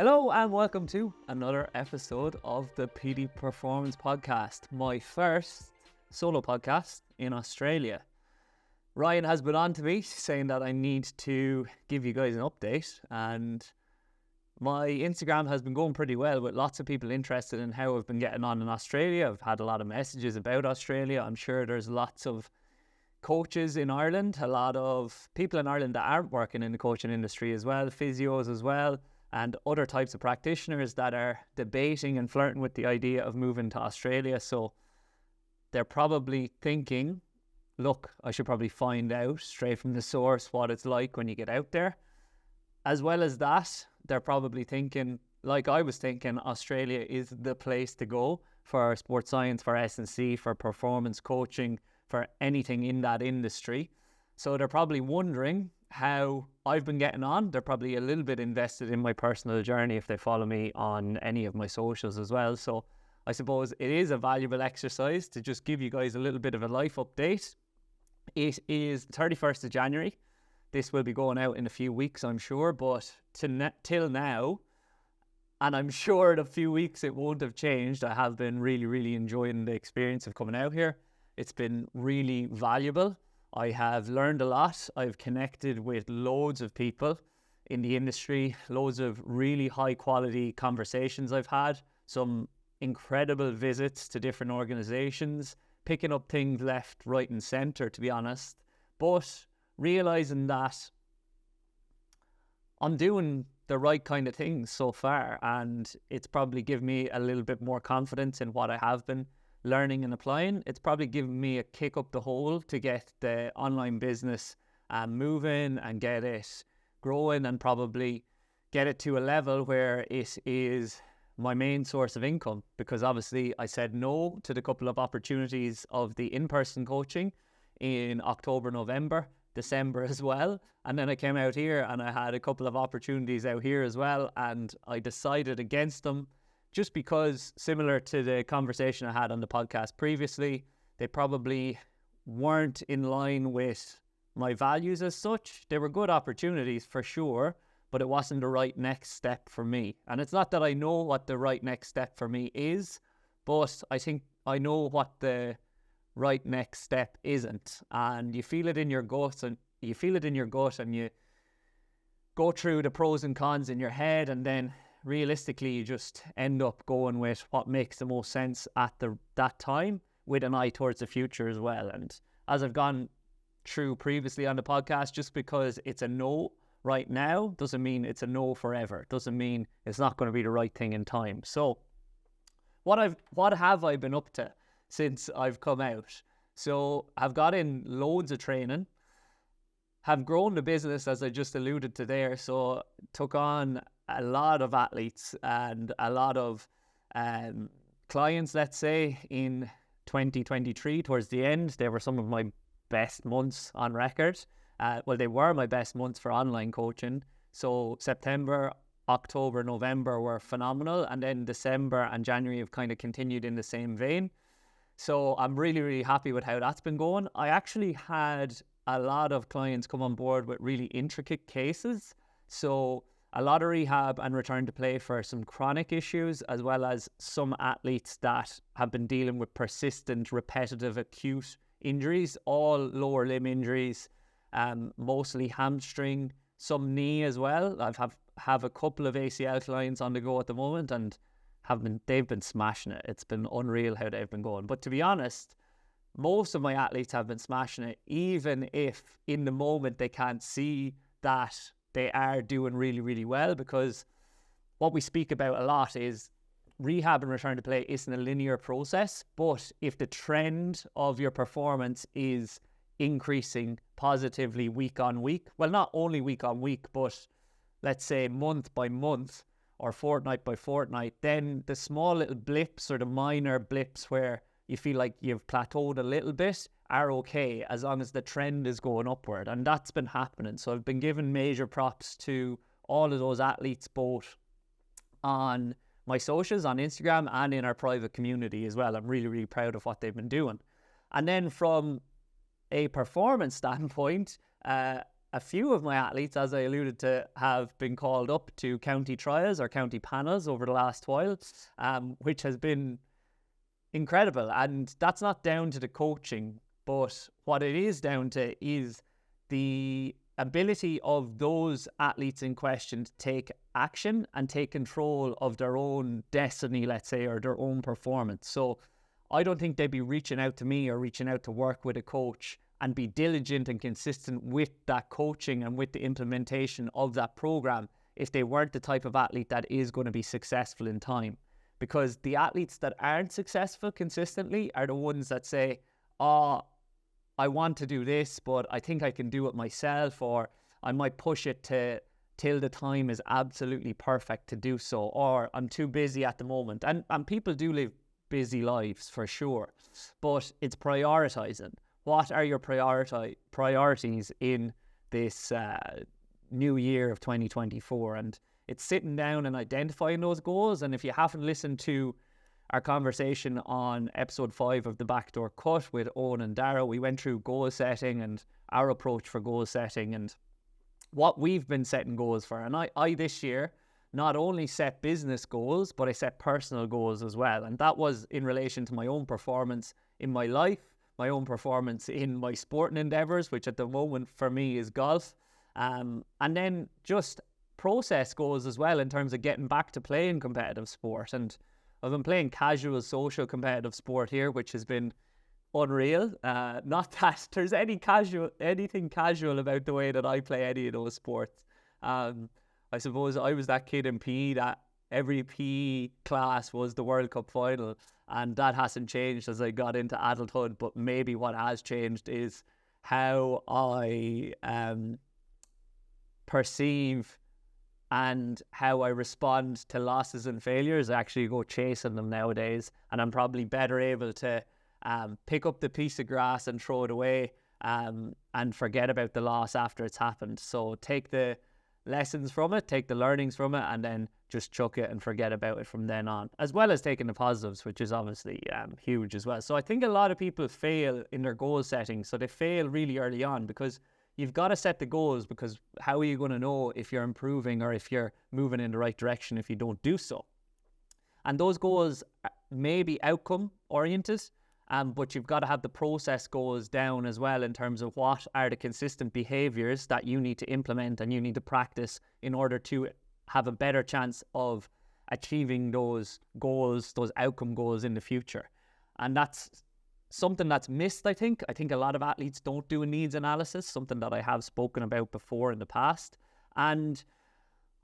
Hello and welcome to another episode of the Petey Performance podcast, my first solo podcast in Australia. Ryan has been on to me saying that I need to give you guys an update, and my Instagram has been going pretty well with lots of people interested in how I've been getting on in Australia. I've had a lot of messages about Australia. I'm sure there's lots of coaches in Ireland, a lot of people in Ireland that aren't working in the coaching industry as well, physios as well, and other types of practitioners that are debating and flirting with the idea of moving to Australia. So they're probably thinking, look, I should probably find out straight from the source what it's like when you get out there. As well as that, they're probably thinking, like I was thinking, Australia is the place to go for sports science, for S&C, for performance coaching, for anything in that industry. So they're probably wondering how I've been getting on. They're probably a little bit invested in my personal journey if they follow me on any of my socials as well. So I suppose it is a valuable exercise to just give you guys a little bit of a life update. It is the 31st of January. This will be going out in a few weeks, I'm sure, but till now, and I'm sure in a few weeks it won't have changed, I have been really enjoying the experience of coming out here. It's been really valuable. I have learned a lot. I've connected with loads of people in the industry, loads of really high quality conversations I've had, some incredible visits to different organizations, picking up things left, right and center, to be honest, but realizing that I'm doing the right kind of things so far, and it's probably given me a little bit more confidence in what I have been learning and applying. It's probably given me a kick up the hole to get the online business moving and get it growing and probably get it to a level where it is my main source of income, because obviously I said no to the couple of opportunities of the in-person coaching in October, November, December as well, and then I came out here and I had a couple of opportunities out here as well, and I decided against them just because, similar to the conversation I had on the podcast previously, they probably weren't in line with my values as such. They were good opportunities for sure, but it wasn't the right next step for me. And it's not that I know what the right next step for me is, but I think I know what the right next step isn't. And you feel it in your gut, and you go through the pros and cons in your head, and then realistically you just end up going with what makes the most sense at that time, with an eye towards the future as well. And as I've gone through previously on the podcast, just because it's a no right now doesn't mean it's a no forever, doesn't mean it's not going to be the right thing in time. So what have I been up to since I've come out? So I've got in loads of training, have grown the business as I just alluded to there, so took on a lot of athletes and a lot of clients, let's say, in 2023. Towards the end, they were some of my best months on record. They were my best months for online coaching. So September, October, November were phenomenal, and then December and January have kind of continued in the same vein. So I'm really happy with how that's been going. I actually had a lot of clients come on board with really intricate cases. So a lot of rehab and return to play for some chronic issues, as well as some athletes that have been dealing with persistent, repetitive, acute injuries, all lower limb injuries, mostly hamstring, some knee as well. Have a couple of ACL clients on the go at the moment, and they've been smashing it. It's been unreal how they've been going. But to be honest, most of my athletes have been smashing it, even if in the moment they can't see that they are doing really well, because what we speak about a lot is rehab and return to play isn't a linear process. But if the trend of your performance is increasing positively week on week, well, not only week on week, but let's say month by month or fortnight by fortnight, then the small little blips or the minor blips where you feel like you've plateaued a little bit are okay, as long as the trend is going upward. And that's been happening. So I've been giving major props to all of those athletes, both on my socials, on Instagram, and in our private community as well. I'm really proud of what they've been doing. And then from a performance standpoint, a few of my athletes, as I alluded to, have been called up to county trials or county panels over the last while, which has been incredible. And that's not down to the coaching, but what it is down to is the ability of those athletes in question to take action and take control of their own destiny, let's say, or their own performance. So I don't think they'd be reaching out to me or reaching out to work with a coach and be diligent and consistent with that coaching and with the implementation of that program if they weren't the type of athlete that is going to be successful in time. Because the athletes that aren't successful consistently are the ones that say, oh, I want to do this, but I think I can do it myself, or I might push it till the time is absolutely perfect to do so, or I'm too busy at the moment. And people do live busy lives for sure, but it's prioritizing. What are your priorities in this new year of 2024? And it's sitting down and identifying those goals. And if you haven't listened to our conversation on episode 5 of the Backdoor Cut with Owen and Darrow, we went through goal setting and our approach for goal setting and what we've been setting goals for. And I this year not only set business goals, but I set personal goals as well. And that was in relation to my own performance in my life, my own performance in my sporting endeavors, which at the moment for me is golf. And then just process goals as well in terms of getting back to playing competitive sport. And I've been playing casual, social, competitive sport here, which has been unreal. Not that there's anything casual about the way that I play any of those sports. I suppose I was that kid in PE that every PE class was the World Cup final, and that hasn't changed as I got into adulthood. But maybe what has changed is how I perceive and how I respond to losses and failures. I actually go chasing them nowadays, and I'm probably better able to pick up the piece of grass and throw it away and forget about the loss after it's happened. So take the lessons from it, take the learnings from it, and then just chuck it and forget about it from then on, as well as taking the positives, which is obviously huge as well. So I think a lot of people fail in their goal setting. So they fail really early on because you've got to set the goals, because how are you going to know if you're improving or if you're moving in the right direction if you don't do so? And those goals may be outcome oriented, but you've got to have the process goals down as well in terms of what are the consistent behaviors that you need to implement and you need to practice in order to have a better chance of achieving those goals, those outcome goals in the future. And that's something that's missed, I think. I think a lot of athletes don't do a needs analysis, something that I have spoken about before in the past. And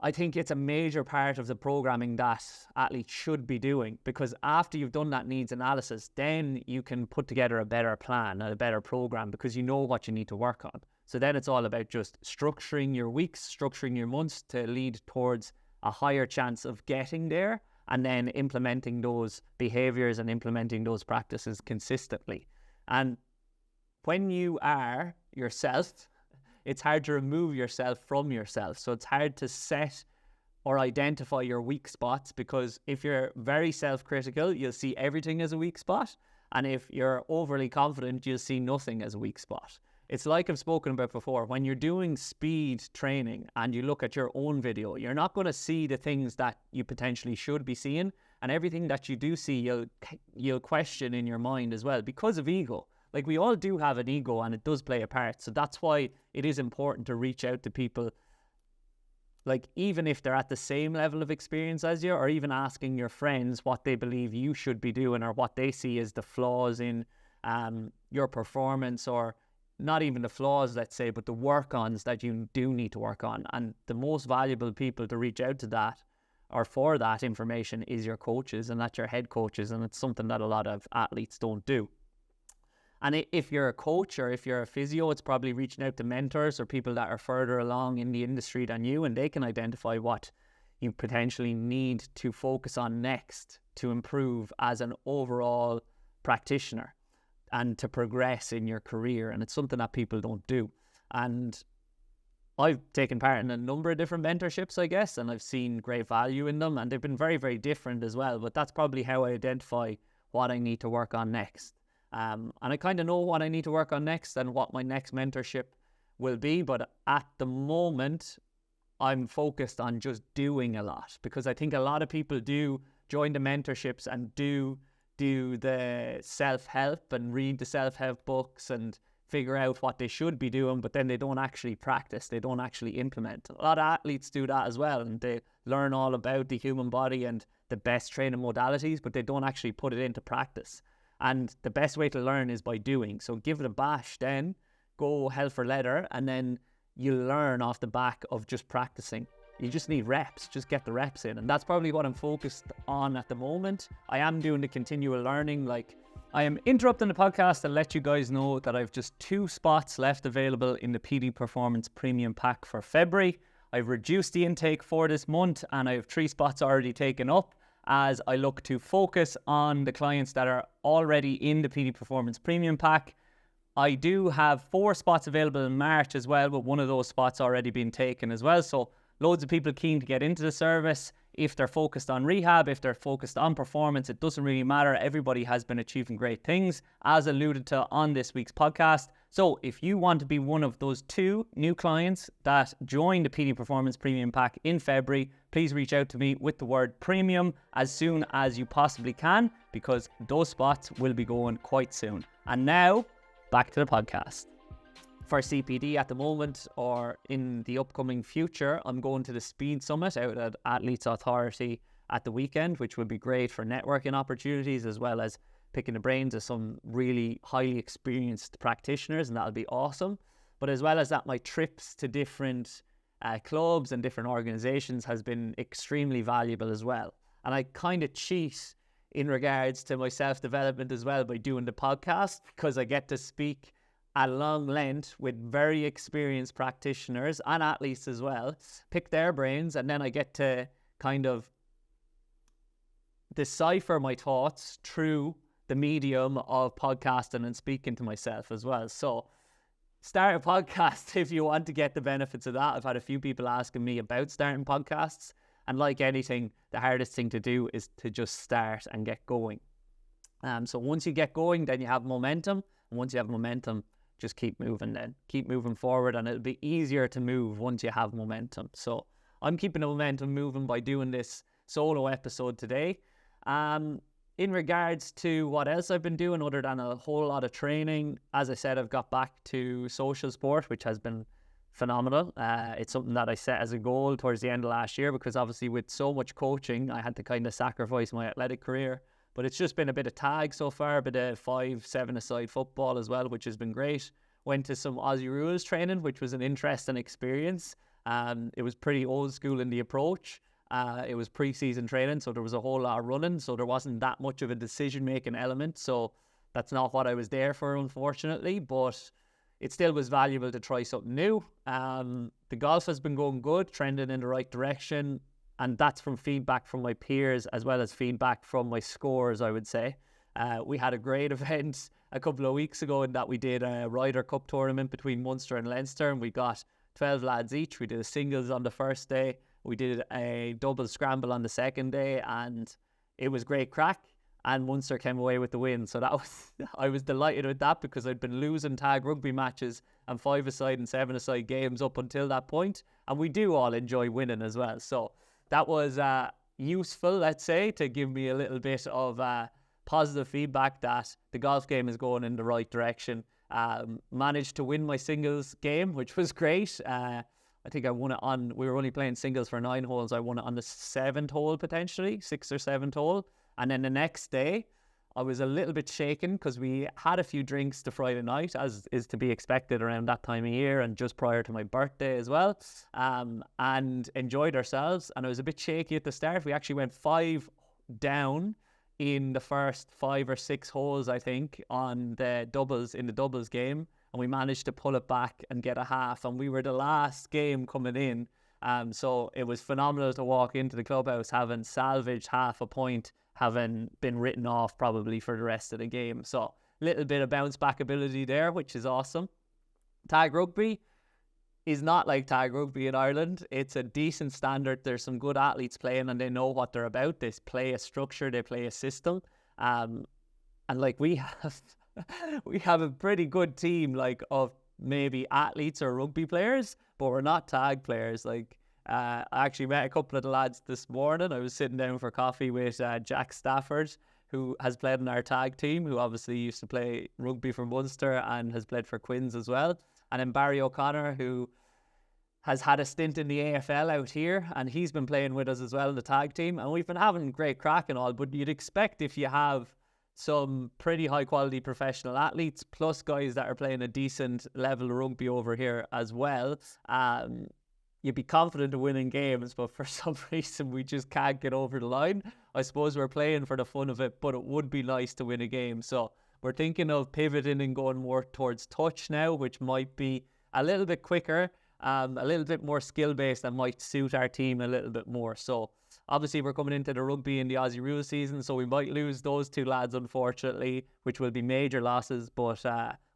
I think it's a major part of the programming that athletes should be doing, because after you've done that needs analysis, then you can put together a better plan and a better program because you know what you need to work on. So then it's all about just structuring your weeks, structuring your months to lead towards a higher chance of getting there, and then implementing those behaviors and implementing those practices consistently. And when you are yourself, it's hard to remove yourself from yourself. So it's hard to set or identify your weak spots, because if you're very self-critical, you'll see everything as a weak spot. And if you're overly confident, you'll see nothing as a weak spot. It's like I've spoken about before, when you're doing speed training and you look at your own video, you're not going to see the things that you potentially should be seeing. And everything that you do see, you'll question in your mind as well because of ego. Like, we all do have an ego and it does play a part. So that's why it is important to reach out to people, like, even if they're at the same level of experience as you, or even asking your friends what they believe you should be doing or what they see as the flaws in your performance, or not even the flaws, let's say, but the work-ons that you do need to work on. And the most valuable people to reach out to that or for that information is your coaches, and that's your head coaches. And it's something that a lot of athletes don't do. And if you're a coach or if you're a physio, it's probably reaching out to mentors or people that are further along in the industry than you, and they can identify what you potentially need to focus on next to improve as an overall practitioner and to progress in your career. And it's something that people don't do. And I've taken part in a number of different mentorships, I guess, and I've seen great value in them, and they've been very, very different as well. But that's probably how I identify what I need to work on next. And I kind of know what I need to work on next and what my next mentorship will be. But at the moment, I'm focused on just doing a lot, because I think a lot of people do join the mentorships and do the self-help and read the self-help books and figure out what they should be doing, but then they don't actually practice, they don't actually implement. A lot of athletes do that as well, and they learn all about the human body and the best training modalities, but they don't actually put it into practice. And the best way to learn is by doing. So give it a bash, then go hell for leather, and then you learn off the back of just practicing. You just need reps, just get the reps in. And that's probably what I'm focused on at the moment. I am doing the continual learning. Like, I am interrupting the podcast to let you guys know that I've just 2 spots left available in the Petey Performance Premium Pack for February. I've reduced the intake for this month, and I have 3 spots already taken up as I look to focus on the clients that are already in the Petey Performance Premium Pack. I do have 4 spots available in March as well, but one of those spots already been taken as well. So loads of people keen to get into the service. If they're focused on rehab, if they're focused on performance, it doesn't really matter. Everybody has been achieving great things, as alluded to on this week's podcast. So if you want to be one of those 2 new clients that join the PD Performance Premium Pack in February, please reach out to me with the word premium as soon as you possibly can, because those spots will be going quite soon. And now, back to the podcast. For CPD at the moment, or in the upcoming future, I'm going to the Speed Summit out at Athletes Authority at the weekend, which will be great for networking opportunities, as well as picking the brains of some really highly experienced practitioners, and that'll be awesome. But as well as that, my trips to different clubs and different organizations has been extremely valuable as well. And I kind of cheat in regards to my self-development as well by doing the podcast, because I get to speak at long length with very experienced practitioners and athletes as well, pick their brains, and then I get to kind of decipher my thoughts through the medium of podcasting and speaking to myself as well. So start a podcast if you want to get the benefits of that. I've had a few people asking me about starting podcasts, and like anything, the hardest thing to do is to just start and get going. So once you get going, then you have momentum, and once you have momentum, just keep moving then. Keep moving forward, and it'll be easier to move once you have momentum. So I'm keeping the momentum moving by doing this solo episode today. In regards to what else I've been doing other than a whole lot of training, as I said, I've got back to social sport, which has been phenomenal. It's something that I set as a goal towards the end of last year, because obviously with so much coaching, I had to kind of sacrifice my athletic career. But it's just been a bit of tag so far, a bit of 5-7-a-side football as well, which has been great. Went to some Aussie rules training, which was an interesting experience. It was pretty old school in the approach. It was pre-season training, so there was a whole lot of running, so there wasn't that much of a decision-making element. So that's not what I was there for, unfortunately, but it still was valuable to try something new. The golf has been going good, trending in the right direction. And that's from feedback from my peers as well as feedback from my scores, I would say. We had a great event a couple of weeks ago in that we did a Ryder Cup tournament between Munster and Leinster, and we got 12 lads each. We did a singles on the first day. We did a double scramble on the second day, and it was great crack. And Munster came away with the win. So that was, I was delighted with that, because I'd been losing tag rugby matches and 5-a-side and 7-a-side games up until that point. And we do all enjoy winning as well. So that was useful, let's say, to give me a little bit of positive feedback that the golf game is going in the right direction. Managed to win my singles game, which was great. I think I won it on, we were only playing singles for 9 holes. I won it on the 7th hole, potentially, 6th or 7th hole. And then the next day, I was a little bit shaken because we had a few drinks the Friday night, as is to be expected around that time of year and just prior to my birthday as well, and enjoyed ourselves. And I was a bit shaky at the start. We actually went 5 down in the first 5 or 6 holes, I think, on the doubles, in the doubles game. And we managed to pull it back and get a half. And we were the last game coming in. So it was phenomenal to walk into the clubhouse having salvaged half a point, having been written off probably for the rest of the game. So a little bit of bounce back ability there, which is awesome. Tag rugby is not like tag rugby in Ireland. It's a decent standard. There's some good athletes playing and they know what they're about. They play a structure, they play a system. And like we have a pretty good team like of maybe athletes or rugby players, but we're not tag players. Like, I actually met a couple of the lads this morning. I was sitting down for coffee with Jack Stafford, who has played in our tag team, who obviously used to play rugby for Munster and has played for Quins as well. And then Barry O'Connor, who has had a stint in the AFL out here, and he's been playing with us as well in the tag team. And we've been having great crack and all, but you'd expect if you have some pretty high quality professional athletes, plus guys that are playing a decent level of rugby over here as well, you'd be confident of winning games, but for some reason we just can't get over the line. I suppose we're playing for the fun of it, but it would be nice to win a game. So we're thinking of pivoting and going more towards touch now, which might be a little bit quicker, a little bit more skill-based, and might suit our team a little bit more. So obviously we're coming into the rugby in the Aussie Rules season, so we might lose those two lads, unfortunately, which will be major losses, but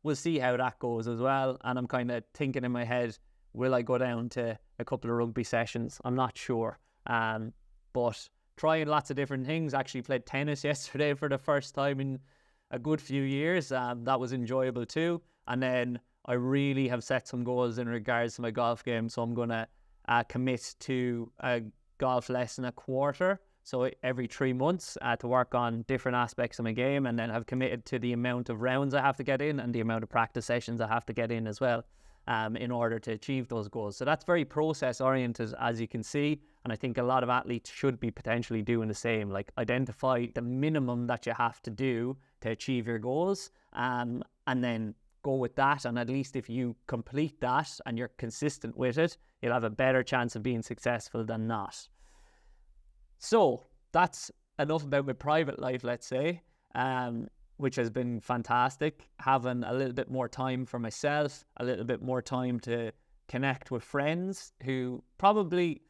we'll see how that goes as well. And I'm kind of thinking in my head, will I go down to a couple of rugby sessions? I'm not sure. But trying lots of different things. Actually played tennis yesterday for the first time in a good few years. That was enjoyable too. And then I really have set some goals in regards to my golf game. So I'm going to commit to a golf lesson a quarter. So every 3 months to work on different aspects of my game, and then have committed to the amount of rounds I have to get in and the amount of practice sessions I have to get in as well. In order to achieve those goals. So that's very process oriented, as you can see, and I think a lot of athletes should be potentially doing the same, like identify the minimum that you have to do to achieve your goals, and then go with that. And at least if you complete that and you're consistent with it, you'll have a better chance of being successful than not. So that's enough about my private life, let's say, which has been fantastic. Having a little bit more time for myself, a little bit more time to connect with friends who probably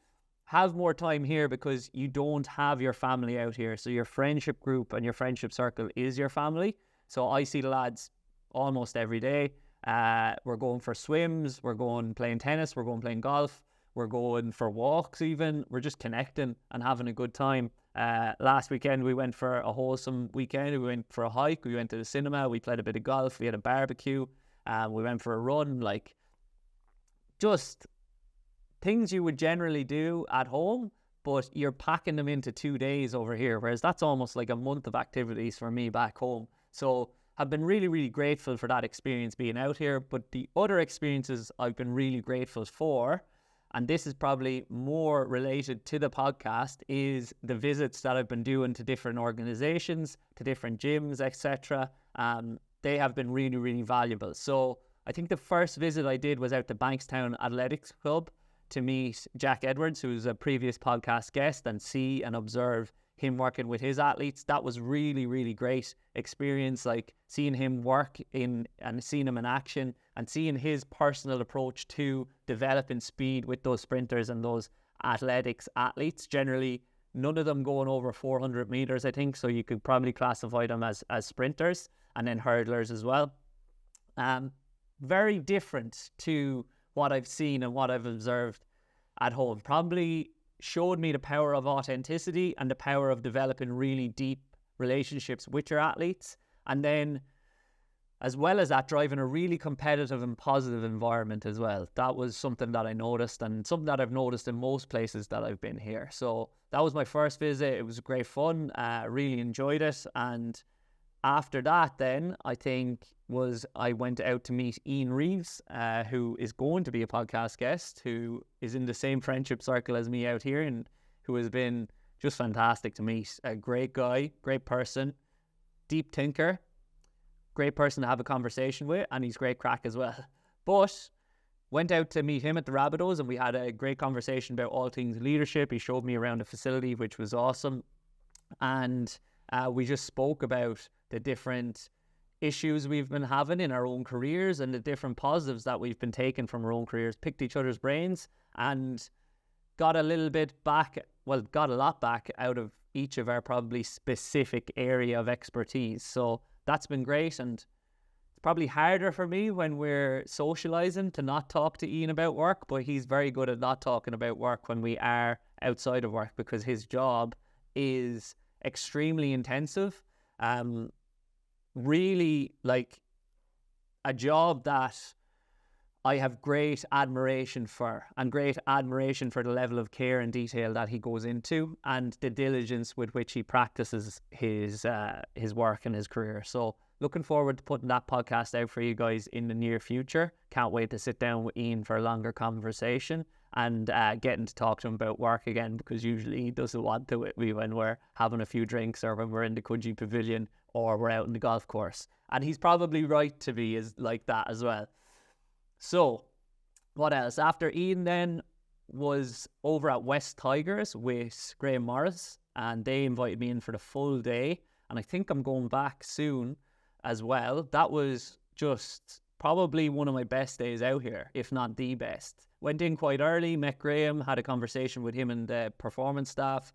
have more time here because you don't have your family out here. So your friendship group and your friendship circle is your family. So I see the lads almost every day. We're going for swims, we're going playing tennis, we're going playing golf, we're going for walks even. We're just connecting and having a good time. Last weekend we went for a wholesome weekend. We went for a hike, we went to the cinema, we played a bit of golf, we had a barbecue, we went for a run. Like, just things you would generally do at home, but you're packing them into 2 days over here, whereas that's almost like a month of activities for me back home. So I've been really, really grateful for that experience being out here. But the other experiences I've been really grateful for, and this is probably more related to the podcast, is the visits that I've been doing to different organizations, to different gyms, etc. They have been really, really valuable. So I think the first visit I did was out to Bankstown Athletics Club to meet Jack Edwards, who's a previous podcast guest, and see and observe him working with his athletes. That was really, really great experience, like seeing him work in and seeing him in action and seeing his personal approach to developing speed with those sprinters and those athletics athletes. Generally, none of them going over 400 meters, I think, so you could probably classify them as sprinters, and then hurdlers as well. Very different to what I've seen and what I've observed at home. Probably showed me the power of authenticity and the power of developing really deep relationships with your athletes. And then, as well as that, driving a really competitive and positive environment as well. That was something that I noticed, and something that I've noticed in most places that I've been here. So that was my first visit. It was great fun. Really enjoyed it. And after that, then I think I went out to meet Ian Reeves, who is going to be a podcast guest, who is in the same friendship circle as me out here, and who has been just fantastic to meet. A great guy, great person, deep thinker, great person to have a conversation with, and he's great crack as well. But went out to meet him at the Rabbitohs, and we had a great conversation about all things leadership. He showed me around the facility, which was awesome. And we just spoke about the different issues we've been having in our own careers and the different positives that we've been taking from our own careers, picked each other's brains, and got a lot back out of each of our probably specific area of expertise. So that's been great. And it's probably harder for me when we're socializing to not talk to Ian about work, but he's very good at not talking about work when we are outside of work, because his job is extremely intensive. Really like a job that I have great admiration for the level of care and detail that he goes into and the diligence with which he practices his work and his career. So looking forward to putting that podcast out for you guys in the near future. Can't wait to sit down with Ian for a longer conversation and getting to talk to him about work again, because usually he doesn't want to with me when we're having a few drinks or when we're in the Coogee Pavilion or we're out in the golf course. And he's probably right to be like that as well. So, what else? After Ian then was over at West Tigers with Graham Morris, and they invited me in for the full day, and I think I'm going back soon as well. That was just probably one of my best days out here, if not the best. Went in quite early, met Graham, had a conversation with him and the performance staff,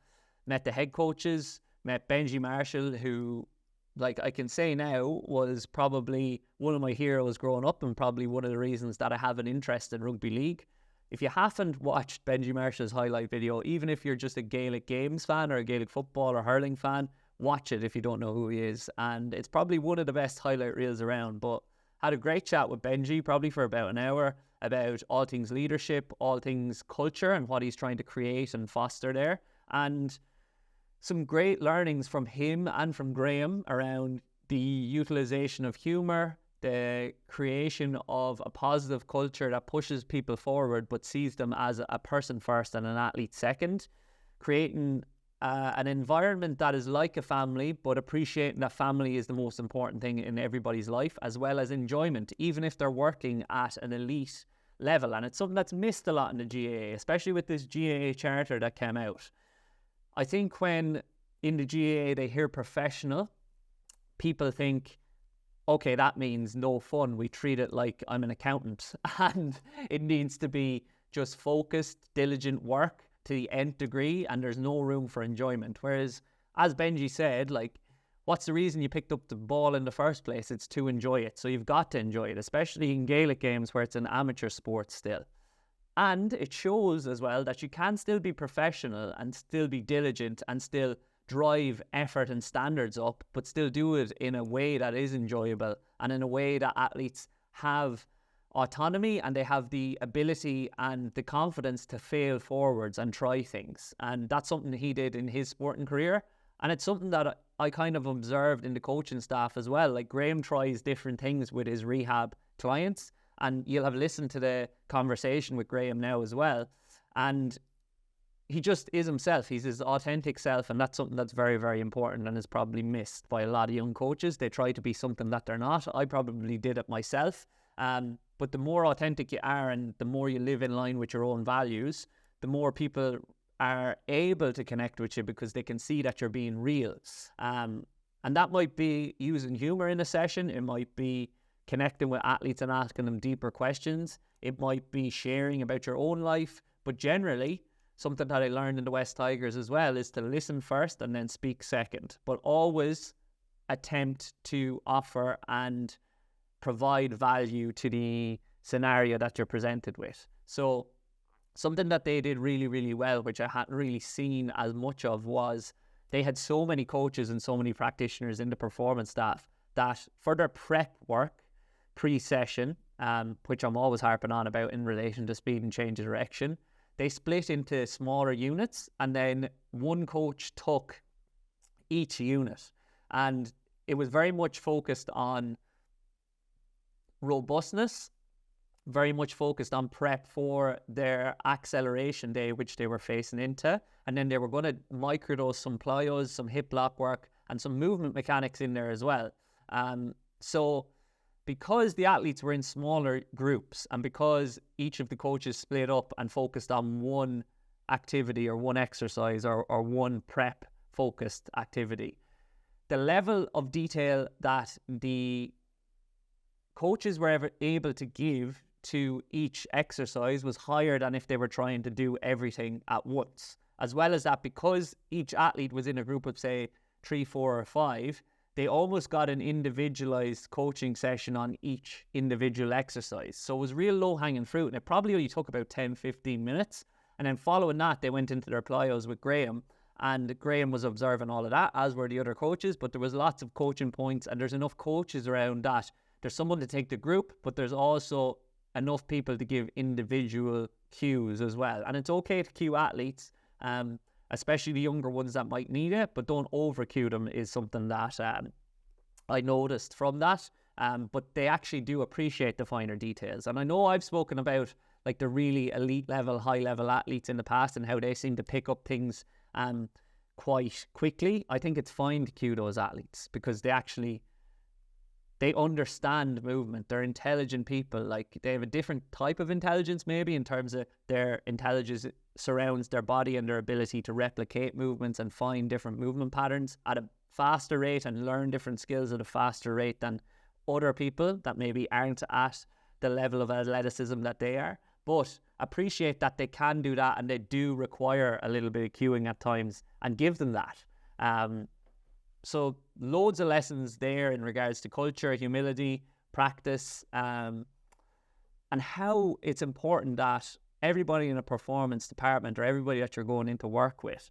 met the head coaches, met Benji Marshall, who, like I can say now, was probably one of my heroes growing up and probably one of the reasons that I have an interest in rugby league. If you haven't watched Benji Marshall's highlight video, even if you're just a Gaelic games fan or a Gaelic football or hurling fan, watch it if you don't know who he is. And it's probably one of the best highlight reels around. But had a great chat with Benji, probably for about an hour, about all things leadership, all things culture and what he's trying to create and foster there. And some great learnings from him and from Graham around the utilization of humor, the creation of a positive culture that pushes people forward but sees them as a person first and an athlete second, creating an environment that is like a family, but appreciating that family is the most important thing in everybody's life, as well as enjoyment, even if they're working at an elite level. And it's something that's missed a lot in the GAA, especially with this GAA charter that came out. I think when in the GAA they hear professional, people think, okay, that means no fun. We treat it like I'm an accountant, and it needs to be just focused, diligent work to the nth degree, and there's no room for enjoyment. Whereas, as Benji said, like, what's the reason you picked up the ball in the first place? It's to enjoy it. So you've got to enjoy it, especially in Gaelic games where it's an amateur sport still. And it shows as well that you can still be professional and still be diligent and still drive effort and standards up, but still do it in a way that is enjoyable and in a way that athletes have autonomy and they have the ability and the confidence to fail forwards and try things. And that's something he did in his sporting career. And it's something that I kind of observed in the coaching staff as well. Like, Graham tries different things with his rehab clients, and you'll have listened to the conversation with Graham now as well. And he just is himself. He's his authentic self, and that's something that's very, very important and is probably missed by a lot of young coaches. They try to be something that they're not. I probably did it myself. But the more authentic you are and the more you live in line with your own values, the more people are able to connect with you because they can see that you're being real. And that might be using humor in a session. It might be connecting with athletes and asking them deeper questions. It might be sharing about your own life. But generally, something that I learned in the West Tigers as well is to listen first and then speak second. But always attempt to offer and provide value to the scenario that you're presented with. So something that they did really, really well, which I hadn't really seen as much of, was they had so many coaches and so many practitioners in the performance staff that for their prep work, pre-session, which I'm always harping on about in relation to speed and change of direction, they split into smaller units, and then one coach took each unit. And it was very much focused on robustness, very much focused on prep for their acceleration day, which they were facing into. And then they were going to microdose some plyos, some hip lock work, and some movement mechanics in there as well. So because the athletes were in smaller groups and because each of the coaches split up and focused on one activity or one exercise or one prep focused activity, the level of detail that the coaches were able to give to each exercise was higher than if they were trying to do everything at once. As well as that, because each athlete was in a group of, say, 3, 4 or 5, they almost got an individualized coaching session on each individual exercise. So it was real low-hanging fruit, and it probably only took about 10, 15 minutes. And then following that, they went into their plyos with Graham, and Graham was observing all of that, as were the other coaches, but there was lots of coaching points, and there's enough coaches around that there's someone to take the group, but there's also enough people to give individual cues as well. And it's okay to cue athletes, especially the younger ones that might need it, but don't over cue them is something that I noticed from that. But they actually do appreciate the finer details. And I know I've spoken about like the really elite level, high level athletes in the past and how they seem to pick up things quite quickly. I think it's fine to cue those athletes because they understand movement. They're intelligent people. Like they have a different type of intelligence maybe in terms of their intelligence surrounds their body and their ability to replicate movements and find different movement patterns at a faster rate and learn different skills at a faster rate than other people that maybe aren't at the level of athleticism that they are. But appreciate that they can do that and they do require a little bit of cueing at times and give them that. So loads of lessons there in regards to culture, humility, practice, and how it's important that everybody in a performance department or everybody that you're going into work with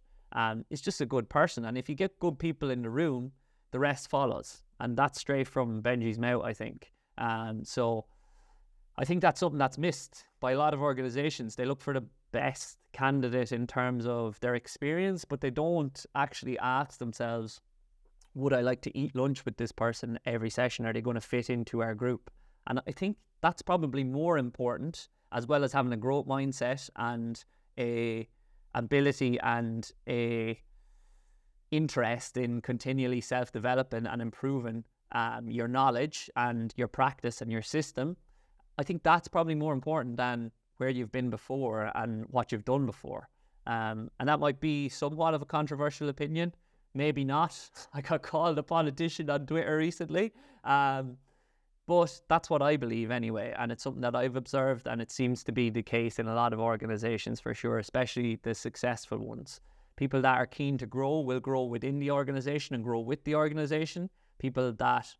is just a good person. And if you get good people in the room, the rest follows. And that's straight from Benji's mouth, I think. So I think that's something that's missed by a lot of organizations. They look for the best candidate in terms of their experience, but they don't actually ask themselves, would I like to eat lunch with this person every session? Are they going to fit into our group? And I think that's probably more important, as well as having a growth mindset and a ability and a interest in continually self-developing and improving your knowledge and your practice and your system. I think that's probably more important than where you've been before and what you've done before. And that might be somewhat of a controversial opinion. Maybe not. I got called a politician on Twitter recently. But that's what I believe anyway. And it's something that I've observed, and it seems to be the case in a lot of organizations for sure, especially the successful ones. People that are keen to grow will grow within the organization and grow with the organization. People that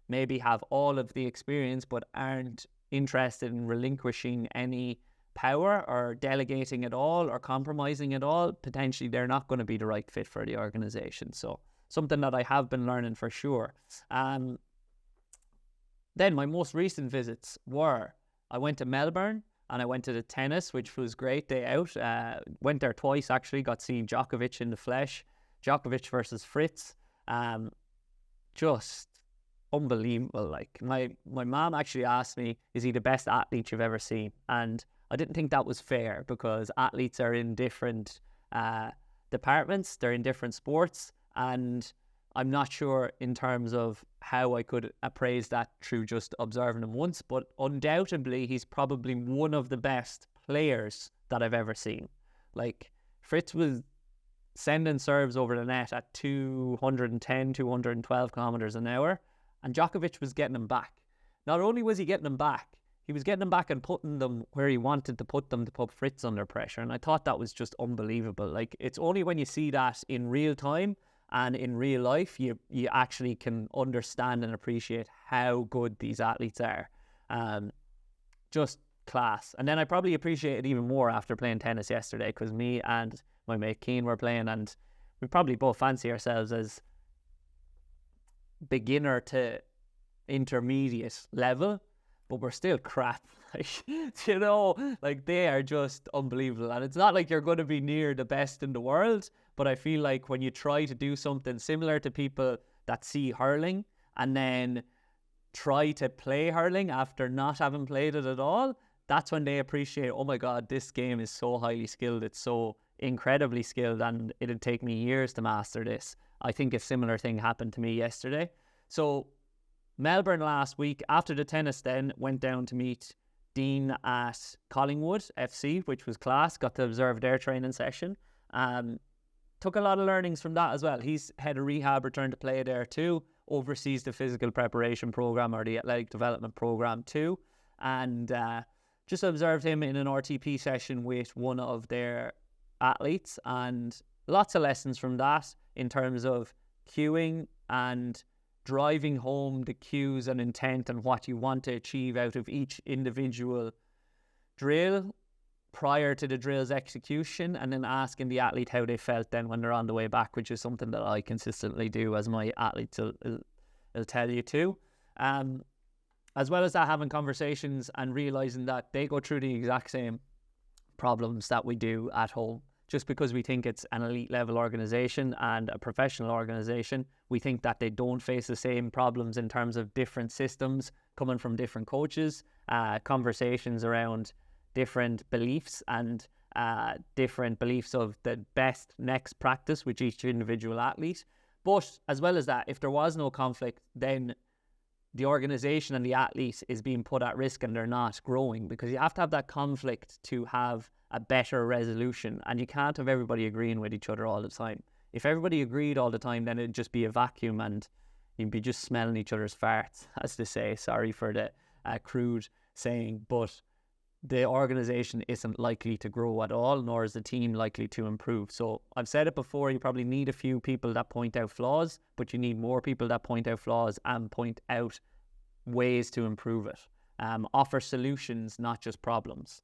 maybe have all of the experience but aren't interested in relinquishing any power or delegating at all or compromising at all, potentially they're not going to be the right fit for the organization. So something that I have been learning for sure. Then my most recent visits were, I went to Melbourne and I went to the tennis, which was great day out. Went there twice actually, got to see Djokovic in the flesh. Djokovic versus Fritz. Just unbelievable. Like my mom actually asked me, is he the best athlete you've ever seen? And I didn't think that was fair because athletes are in different departments, they're in different sports, and I'm not sure in terms of how I could appraise that through just observing him once, but undoubtedly he's probably one of the best players that I've ever seen. Like Fritz was sending serves over the net at 210, 212 kilometers an hour, and Djokovic was getting them back. Not only was he getting them back, he was getting them back and putting them where he wanted to put them to put Fritz under pressure. And I thought that was just unbelievable. Like, it's only when you see that in real time and in real life, you actually can understand and appreciate how good these athletes are. Just class. And then I probably appreciate it even more after playing tennis yesterday, because me and my mate Keane were playing, and we probably both fancy ourselves as beginner to intermediate level, but we're still crap. Like, you know, like they are just unbelievable. And it's not like you're going to be near the best in the world, but I feel like when you try to do something similar to people that see hurling and then try to play hurling after not having played it at all, that's when they appreciate, oh my God, this game is so highly skilled. It's so incredibly skilled, and it'd take me years to master this. I think a similar thing happened to me yesterday. So Melbourne last week, after the tennis then, went down to meet Dean at Collingwood FC, which was class. Got to observe their training session. Took a lot of learnings from that as well. He's head of rehab, returned to play there too, oversees the physical preparation program or the athletic development program too. And just observed him in an RTP session with one of their athletes, and lots of lessons from that in terms of cueing and driving home the cues and intent and what you want to achieve out of each individual drill prior to the drill's execution, and then asking the athlete how they felt then when they're on the way back, which is something that I consistently do, as my athletes will tell you too. as well as that, having conversations and realizing that they go through the exact same problems that we do at home. Just because we think it's an elite level organization and a professional organization, we think that they don't face the same problems in terms of different systems coming from different coaches, conversations around different beliefs and different beliefs of the best next practice with each individual athlete. But as well as that, if there was no conflict, then the organization and the athlete is being put at risk and they're not growing, because you have to have that conflict to have a better resolution, and you can't have everybody agreeing with each other all the time. If everybody agreed all the time, then it'd just be a vacuum and you'd be just smelling each other's farts, as they say. Sorry for the crude saying, but the organization isn't likely to grow at all, nor is the team likely to improve. So I've said it before, you probably need a few people that point out flaws, but you need more people that point out flaws and point out ways to improve it. Offer solutions, not just problems.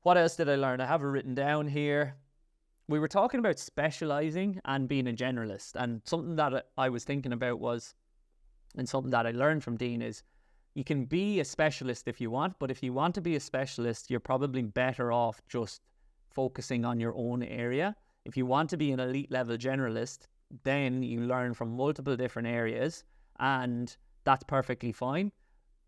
What else did I learn? I have it written down here. We were talking about specializing and being a generalist, and something that I was thinking about was, and something that I learned from Dean is, you can be a specialist if you want, but if you want to be a specialist, you're probably better off just focusing on your own area. If you want to be an elite level generalist, then you learn from multiple different areas, and that's perfectly fine.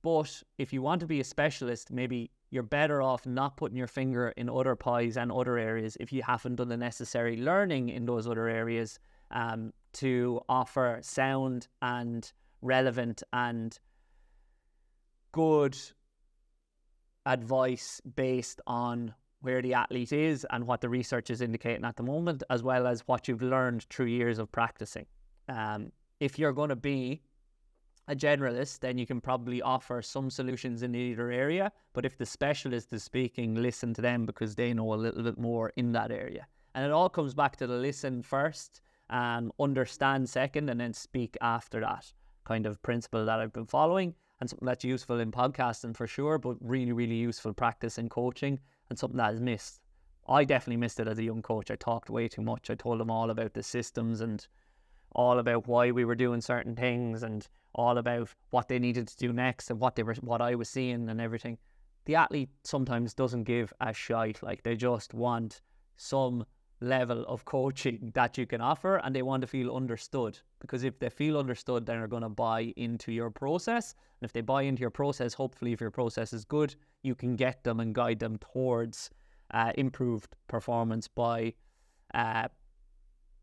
But if you want to be a specialist, maybe you're better off not putting your finger in other pies and other areas if you haven't done the necessary learning in those other areas to offer sound and relevant and good advice based on where the athlete is and what the research is indicating at the moment, as well as what you've learned through years of practicing. If you're going to be a generalist, then you can probably offer some solutions in either area, but if the specialist is speaking, listen to them because they know a little bit more in that area. And it all comes back to the listen first, understand second, and then speak after that kind of principle that I've been following, and something that's useful in podcasting for sure, but really, really useful practice in coaching, and something that is missed. I definitely missed it as a young coach. I talked way too much. I told them all about the systems and all about why we were doing certain things and all about what they needed to do next and what I was seeing and everything. The athlete sometimes doesn't give a shite. Like, they just want some level of coaching that you can offer, and they want to feel understood, because if they feel understood, then they're going to buy into your process. And if they buy into your process, hopefully if your process is good, you can get them and guide them towards improved performance by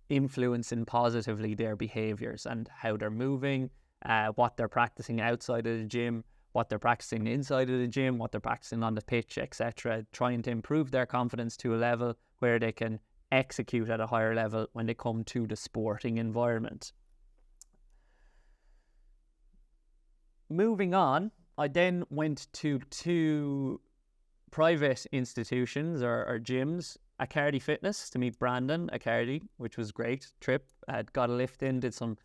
influencing positively their behaviors and how they're moving, what they're practicing outside of the gym, what they're practicing inside of the gym, what they're practicing on the pitch, etc. Trying to improve their confidence to a level where they can execute at a higher level when they come to the sporting environment. Moving on, I then went to 2 private institutions or gyms, Accardi Fitness to meet Brandon Accardi, which was great trip. Got a lift in, did some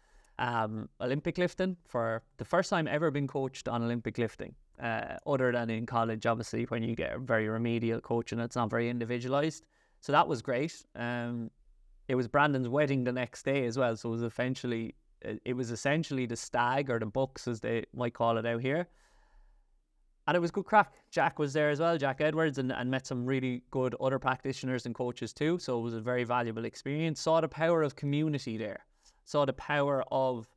Olympic lifting for the first time ever been coached on Olympic lifting, other than in college, obviously, when you get very remedial coaching, it's not very individualized. So that was great. It was Brandon's wedding the next day as well, so it was essentially the stag, or the bucks as they might call it out here. And it was good crack. Jack was there as well, Jack Edwards, and met some really good other practitioners and coaches too. So it was a very valuable experience. Saw the power of community there. Saw the power of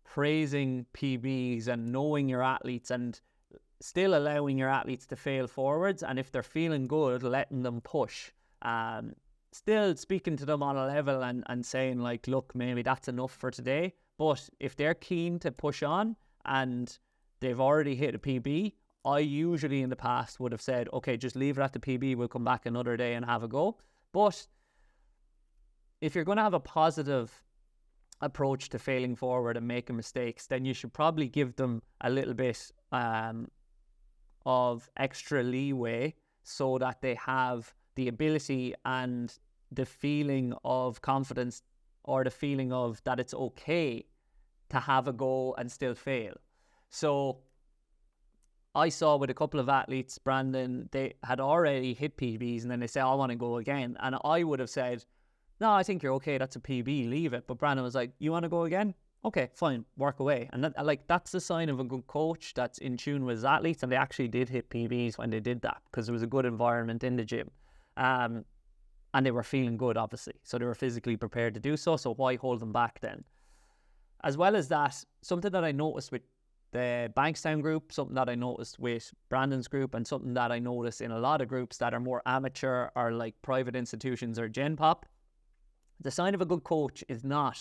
praising PBs and knowing your athletes and still allowing your athletes to fail forwards. And if they're feeling good, letting them push. Still speaking to them on a level and saying like, look, maybe that's enough for today. But if they're keen to push on and they've already hit a PB, I usually in the past would have said, okay, just leave it at the PB. We'll come back another day and have a go. But if you're going to have a positive approach to failing forward and making mistakes, then you should probably give them a little bit of extra leeway so that they have the ability and the feeling of confidence, or the feeling of that it's okay to have a go and still fail. So I saw with a couple of athletes, Brandon, they had already hit PBs and then they say, I want to go again. And I would have said, no, I think you're okay. That's a PB. Leave it. But Brandon was like, you want to go again? Okay, fine, work away. And that's the sign of a good coach that's in tune with his athletes, and they actually did hit PBs when they did that because there was a good environment in the gym. And they were feeling good, obviously. So they were physically prepared to do so. So why hold them back then? As well as that, something that I noticed with the Bankstown group, something that I noticed with Brandon's group, and something that I noticed in a lot of groups that are more amateur or like private institutions or Gen Pop, the sign of a good coach is not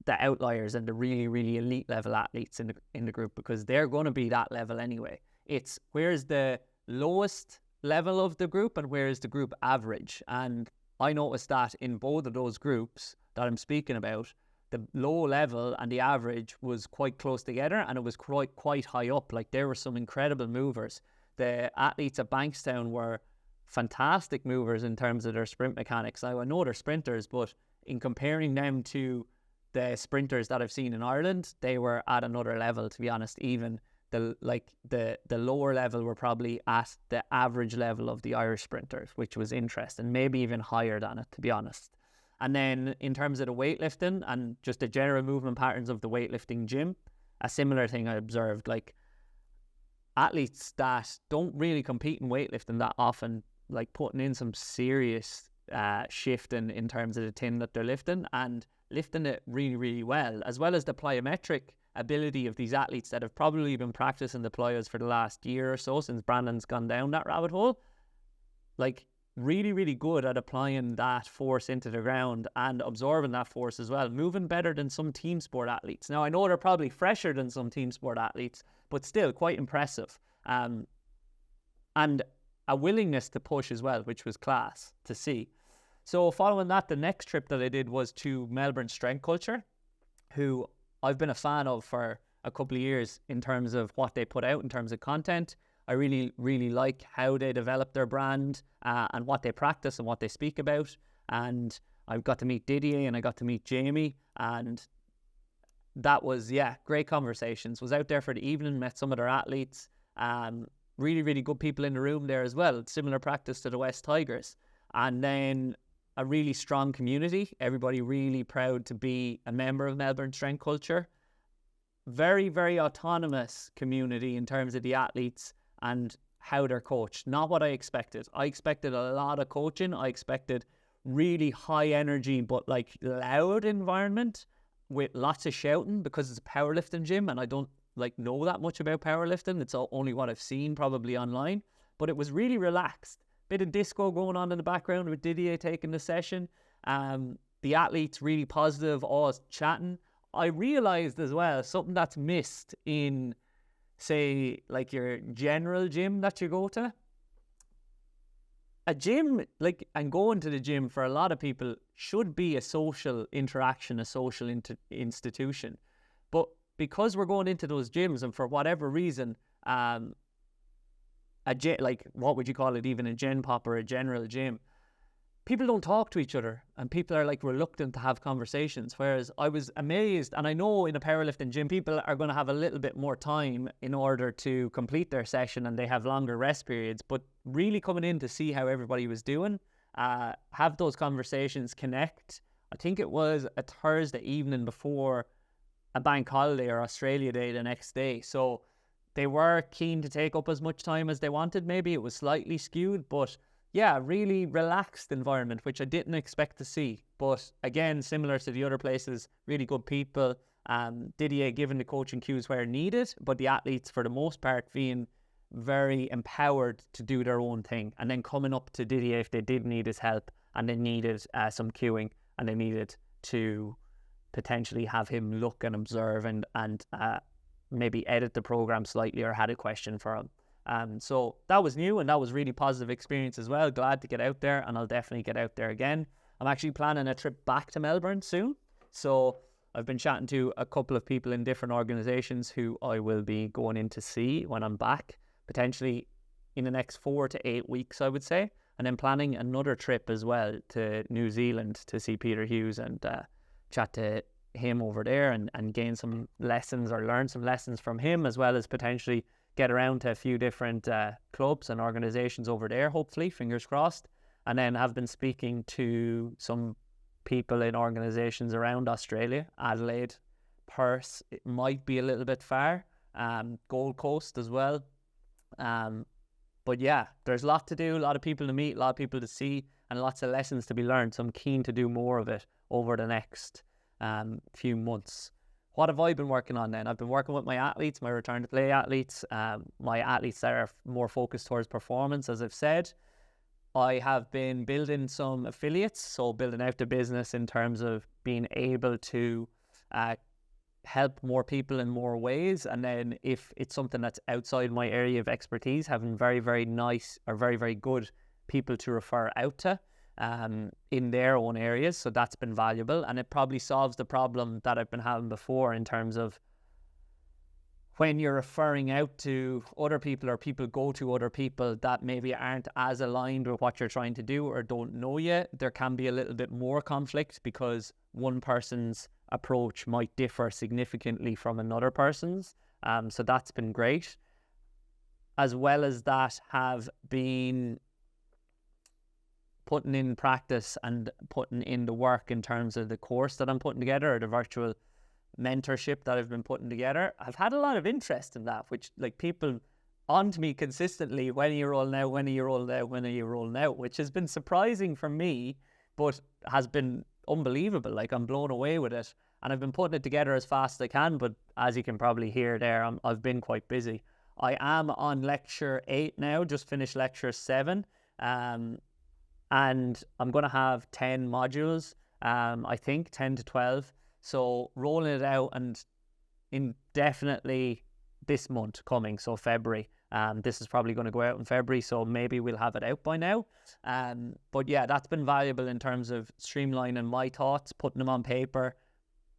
the outliers and the really, really elite level athletes in the group, because they're going to be that level anyway. It's where's the lowest level of the group and where is the group average. And I noticed that in both of those groups that I'm speaking about, the low level and the average was quite close together, and it was quite high up. Like, there were some incredible movers. The athletes at Bankstown were fantastic movers in terms of their sprint mechanics. Now, I know they're sprinters, but in comparing them to the sprinters that I've seen in Ireland, they were at another level, to be honest. Even the lower level were probably at the average level of the Irish sprinters, which was interesting, maybe even higher than it, to be honest. And then in terms of the weightlifting and just the general movement patterns of the weightlifting gym, a similar thing I observed, like athletes that don't really compete in weightlifting that often, like putting in some serious shifting in terms of the tin that they're lifting, and lifting it really, really well, as well as the plyometric ability of these athletes that have probably been practicing the plyos for the last year or so since Brandon's gone down that rabbit hole. Like, really, really good at applying that force into the ground and absorbing that force as well, moving better than some team sport athletes. Now, I know they're probably fresher than some team sport athletes, but still quite impressive. And a willingness to push as well, which was class to see. So following that, the next trip that I did was to Melbourne Strength Culture, who I've been a fan of for a couple of years in terms of what they put out in terms of content. I really, really like how they develop their brand and what they practice and what they speak about. And I got to meet Didier and I got to meet Jamie, and that was, great conversations. Was out there for the evening, met some of their athletes. Really, really good people in the room there as well. Similar practice to the West Tigers. And then a really strong community. Everybody really proud to be a member of Melbourne Strength Culture. Very, very autonomous community in terms of the athletes and how they're coached. Not what I expected. I expected a lot of coaching. I expected really high energy but like loud environment with lots of shouting, because it's a powerlifting gym and I don't like know that much about powerlifting. It's only what I've seen probably online. But it was really relaxed. Bit of disco going on in the background with Didier taking the session. The athletes really positive, all chatting. I realised as well something that's missed in, say, like your general gym that you go to. A gym, like, and going to the gym for a lot of people should be a social interaction, a social institution. But because we're going into those gyms and for whatever reason, like, what would you call it, even a gen pop or a general gym, people don't talk to each other and people are like reluctant to have conversations. Whereas I was amazed, and I know in a powerlifting gym people are going to have a little bit more time in order to complete their session and they have longer rest periods, but really coming in to see how everybody was doing, have those conversations, connect. I think it was a Thursday evening before a bank holiday or Australia Day the next day, so they were keen to take up as much time as they wanted. Maybe it was slightly skewed, but yeah, really relaxed environment, which I didn't expect to see. But again, similar to the other places, really good people. Didier giving the coaching cues where needed, but the athletes, for the most part, being very empowered to do their own thing. And then coming up to Didier if they did need his help and they needed some cueing and they needed to potentially have him look and observe and maybe edit the program slightly or had a question for him. So that was new and that was really positive experience as well. Glad to get out there, and I'll definitely get out there again. I'm actually planning a trip back to Melbourne soon. So I've been chatting to a couple of people in different organizations who I will be going in to see when I'm back, potentially in the next 4 to 8 weeks, I would say. And then planning another trip as well to New Zealand to see Peter Hughes and chat to him over there and gain some lessons or learn some lessons from him, as well as potentially get around to a few different clubs and organizations over there, hopefully, fingers crossed. And then have been speaking to some people in organizations around Australia, Adelaide, Perth, it might be a little bit far. Gold Coast as well. But yeah, there's a lot to do, a lot of people to meet, a lot of people to see, and lots of lessons to be learned. So I'm keen to do more of it over the next few months. What have I been working on then? I've been working with my athletes, my return to play athletes, my athletes that are more focused towards performance, as I've said. I have been building some affiliates, so building out the business in terms of being able to help more people in more ways. And then if it's something that's outside my area of expertise, having very, very nice or very, very good people to refer out to in their own areas. So that's been valuable, and it probably solves the problem that I've been having before in terms of when you're referring out to other people, or people go to other people that maybe aren't as aligned with what you're trying to do or don't know yet, there can be a little bit more conflict because one person's approach might differ significantly from another person's. So that's been great. As well as that, have been putting in practice and putting in the work in terms of the course that I'm putting together, or the virtual mentorship that I've been putting together. I've had a lot of interest in that, which like people on to me consistently, when are you rolling out, when are you rolling out, when are you rolling out, which has been surprising for me, but has been unbelievable. Like, I'm blown away with it, and I've been putting it together as fast as I can, but as you can probably hear there, I've been quite busy. I am on lecture 8 now, just finished lecture 7, and I'm going to have 10 modules, I think 10 to 12. So rolling it out, and indefinitely this month coming, so February. This is probably going to go out in February, so maybe we'll have it out by now. But yeah, that's been valuable in terms of streamlining my thoughts, putting them on paper,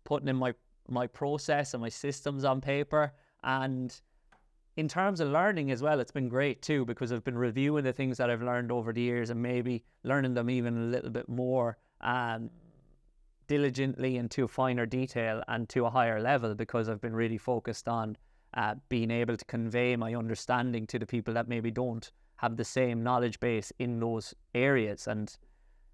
putting in my process and my systems on paper. And in terms of learning as well, it's been great too, because I've been reviewing the things that I've learned over the years and maybe learning them even a little bit more diligently and to a finer detail and to a higher level, because I've been really focused on being able to convey my understanding to the people that maybe don't have the same knowledge base in those areas. And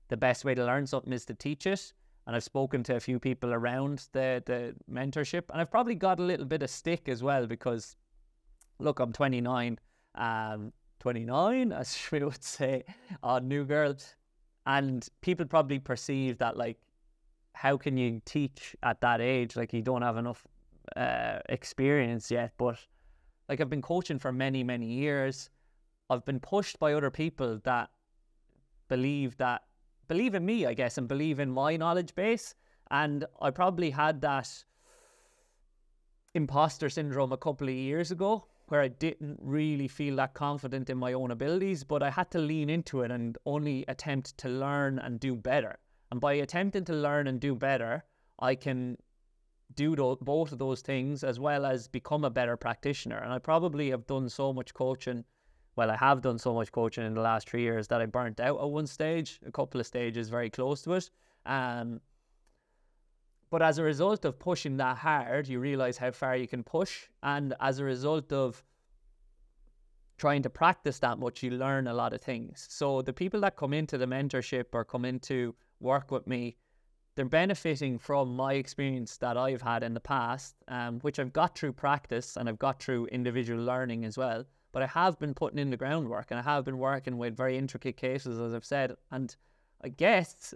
the best way to learn something is to teach it. And I've spoken to a few people around the mentorship, and I've probably got a little bit of stick as well, because look, I'm 29, 29 as we would say, new girl, and people probably perceive that, like, how can you teach at that age? Like, you don't have enough experience yet. But like, I've been coaching for many, many years. I've been pushed by other people that believe in me, I guess, and believe in my knowledge base. And I probably had that imposter syndrome a couple of years ago, where I didn't really feel that confident in my own abilities, but I had to lean into it and only attempt to learn and do better. And by attempting to learn and do better, I can do both of those things, as well as become a better practitioner. And I probably have done so much coaching. Well, I have done so much coaching in the last 3 years that I burnt out at one stage, a couple of stages very close to it. But as a result of pushing that hard, you realize how far you can push. And as a result of trying to practice that much, you learn a lot of things. So the people that come into the mentorship or come into work with me, they're benefiting from my experience that I've had in the past, which I've got through practice and I've got through individual learning as well. But I have been putting in the groundwork, and I have been working with very intricate cases, as I've said. And I guess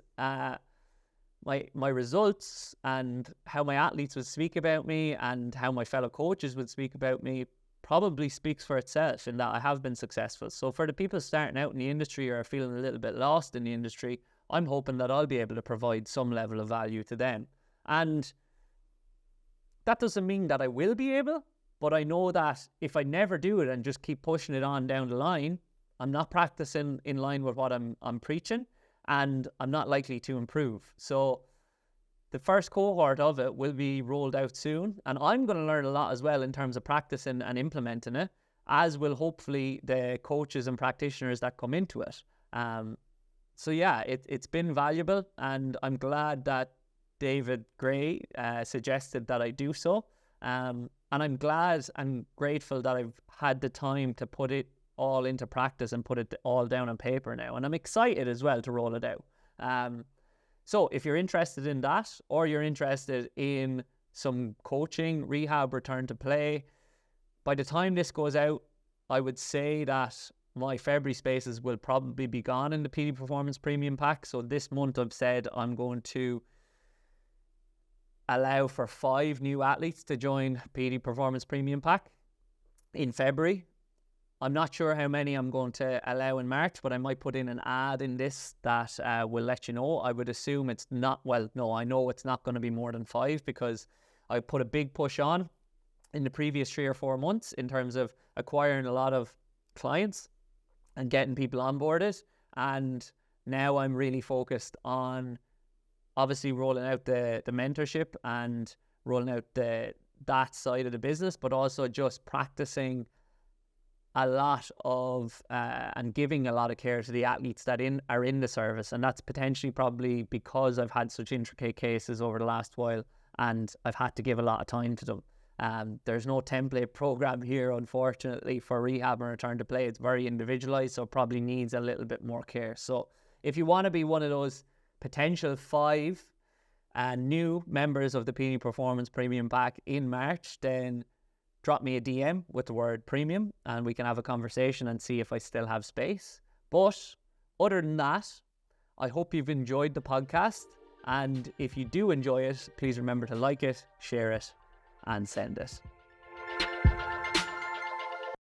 my results and how my athletes would speak about me and how my fellow coaches would speak about me probably speaks for itself, in that I have been successful. So for the people starting out in the industry or feeling a little bit lost in the industry, I'm hoping that I'll be able to provide some level of value to them. And that doesn't mean that I will be able, but I know that if I never do it and just keep pushing it on down the line, I'm not practicing in line with what I'm preaching, and I'm not likely to improve. So the first cohort of it will be rolled out soon, and I'm going to learn a lot as well in terms of practicing and implementing it, as will hopefully the coaches and practitioners that come into it. So yeah, it's been valuable, and I'm glad that David Gray suggested that I do so. And I'm glad and grateful that I've had the time to put it all into practice and put it all down on paper now. And I'm excited as well to roll it out. So if you're interested in that, or you're interested in some coaching, rehab, return to play. By the time this goes out, I would say that my February spaces will probably be gone in the Petey Performance Premium Pack. So this month I've said I'm going to allow for 5 new athletes to join Petey Performance Premium Pack in February. I'm not sure how many I'm going to allow in March, but I might put in an ad in this that will let you know. I would assume it's not, well, no, I know it's not going to be more than 5 because I put a big push on in the previous 3 or 4 months in terms of acquiring a lot of clients and getting people onboarded. And now I'm really focused on obviously rolling out the mentorship and rolling out that side of the business, but also just practicing a lot of and giving a lot of care to the athletes that are in the service. And that's potentially probably because I've had such intricate cases over the last while and I've had to give a lot of time to them. There's no template program here, unfortunately, for rehab and return to play. It's very individualized, so it probably needs a little bit more care. So if you want to be one of those potential 5 new members of the Petey Performance Premium Pack in March, then drop me a DM with the word premium and we can have a conversation and see if I still have space. But other than that, I hope you've enjoyed the podcast. And if you do enjoy it, please remember to like it, share it, and send it.